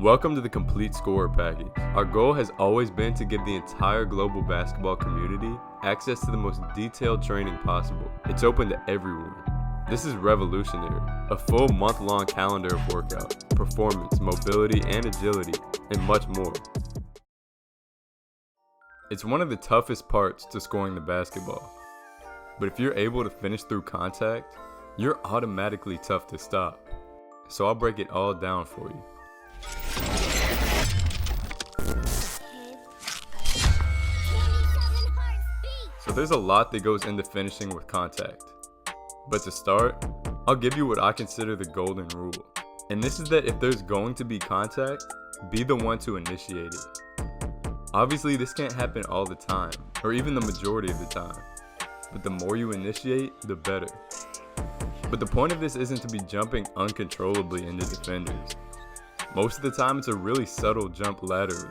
Welcome to the Complete Scorer Package. Our goal has always been to give the entire global basketball community access to the most detailed training possible. It's open to everyone. This is revolutionary. A full month-long calendar of workouts, performance, mobility, and agility, and much more. It's one of the toughest parts to scoring the basketball. But if you're able to finish through contact, you're automatically tough to stop. So I'll break it all down for you. So there's a lot that goes into finishing with contact. But to start, I'll give you what I consider the golden rule. And this is that if there's going to be contact, be the one to initiate it. Obviously, this can't happen all the time, or even the majority of the time. But the more you initiate, the better. But the point of this isn't to be jumping uncontrollably into defenders. Most of the time, it's a really subtle jump laterally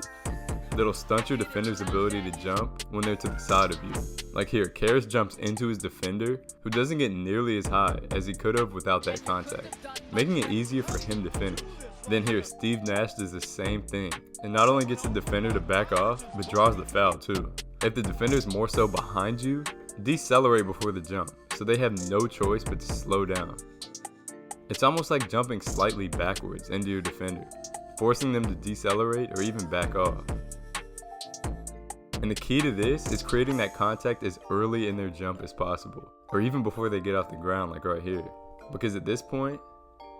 that'll stunt your defender's ability to jump when they're to the side of you. Like here, Caris jumps into his defender, who doesn't get nearly as high as he could have without that contact, making it easier for him to finish. Then here, Steve Nash does the same thing, and not only gets the defender to back off, but draws the foul too. If the defender's more so behind you, decelerate before the jump, so they have no choice but to slow down. It's almost like jumping slightly backwards into your defender, forcing them to decelerate or even back off. And the key to this is creating that contact as early in their jump as possible, or even before they get off the ground like right here. Because at this point,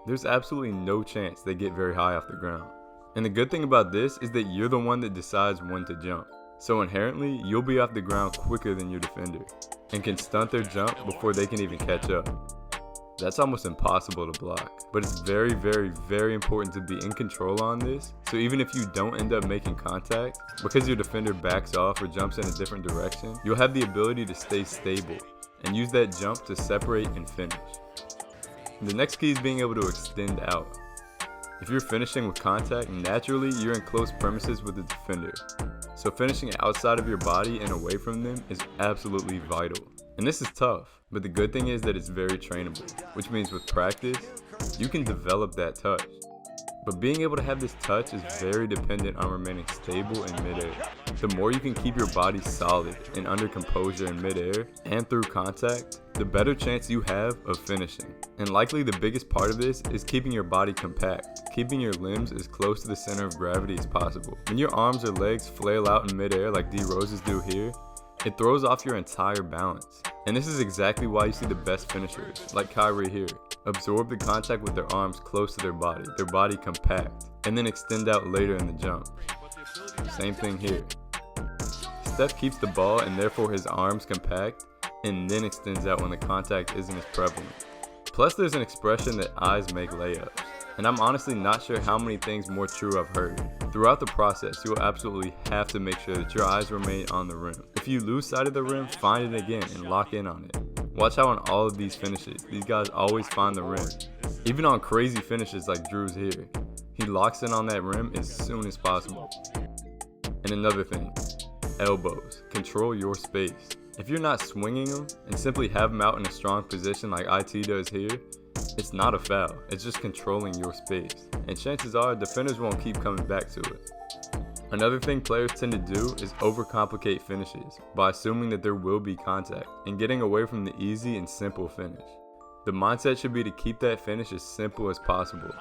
there's absolutely no chance they get very high off the ground. And the good thing about this is that you're the one that decides when to jump. So inherently, you'll be off the ground quicker than your defender, and can stunt their jump before they can even catch up. That's almost impossible to block, but it's very, very, very important to be in control on this. So even if you don't end up making contact, because your defender backs off or jumps in a different direction, you'll have the ability to stay stable and use that jump to separate and finish. The next key is being able to extend out. If you're finishing with contact, naturally you're in close premises with the defender. So finishing outside of your body and away from them is absolutely vital. And this is tough, but the good thing is that it's very trainable, which means with practice, you can develop that touch. But being able to have this touch is very dependent on remaining stable in midair. The more you can keep your body solid and under composure in midair and through contact, the better chance you have of finishing. And likely the biggest part of this is keeping your body compact, keeping your limbs as close to the center of gravity as possible. When your arms or legs flail out in midair like D Rose's do here, it throws off your entire balance. And this is exactly why you see the best finishers, like Kyrie here, absorb the contact with their arms close to their body compact, and then extend out later in the jump. Same thing here. Steph keeps the ball and therefore his arms compact, and then extends out when the contact isn't as prevalent. Plus there's an expression that eyes make layups, and I'm honestly not sure how many things more true I've heard. Throughout the process, you will absolutely have to make sure that your eyes remain on the rim. If you lose sight of the rim, find it again and lock in on it. Watch how on all of these finishes, these guys always find the rim. Even on crazy finishes like Drew's here, he locks in on that rim as soon as possible. And another thing, elbows. Control your space. If you're not swinging them and simply have them out in a strong position like IT does here, it's not a foul, it's just controlling your space. And chances are, defenders won't keep coming back to it. Another thing players tend to do is overcomplicate finishes by assuming that there will be contact and getting away from the easy and simple finish. The mindset should be to keep that finish as simple as possible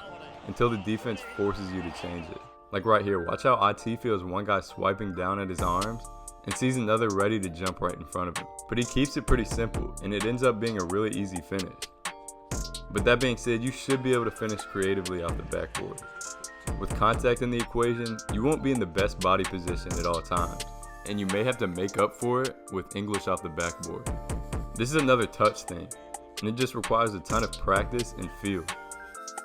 until the defense forces you to change it. Like right here, watch how IT feels one guy swiping down at his arms and sees another ready to jump right in front of him. But he keeps it pretty simple and it ends up being a really easy finish. But that being said, you should be able to finish creatively off the backboard. With contact in the equation, you won't be in the best body position at all times, and you may have to make up for it with English off the backboard. This is another touch thing, and it just requires a ton of practice and feel.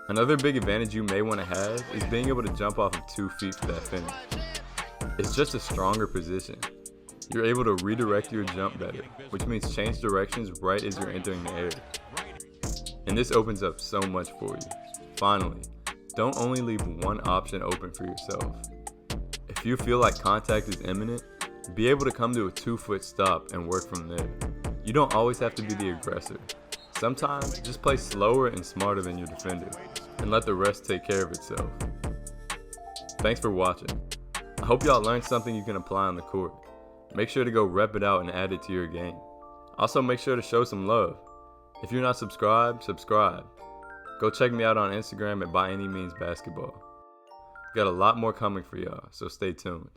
Another big advantage you may want to have is being able to jump off of 2 feet for that finish. It's just a stronger position. You're able to redirect your jump better, which means change directions right as you're entering the air. And this opens up so much for you. Finally, don't only leave one option open for yourself. If you feel like contact is imminent, be able to come to a 2-foot stop and work from there. You don't always have to be the aggressor. Sometimes, just play slower and smarter than your defender, and let the rest take care of itself. Thanks for watching. I hope y'all learned something you can apply on the court. Make sure to go rep it out and add it to your game. Also, make sure to show some love. If you're not subscribed, subscribe. Go check me out on Instagram at ByAnyMeansBasketball. Got a lot more coming for y'all, so stay tuned.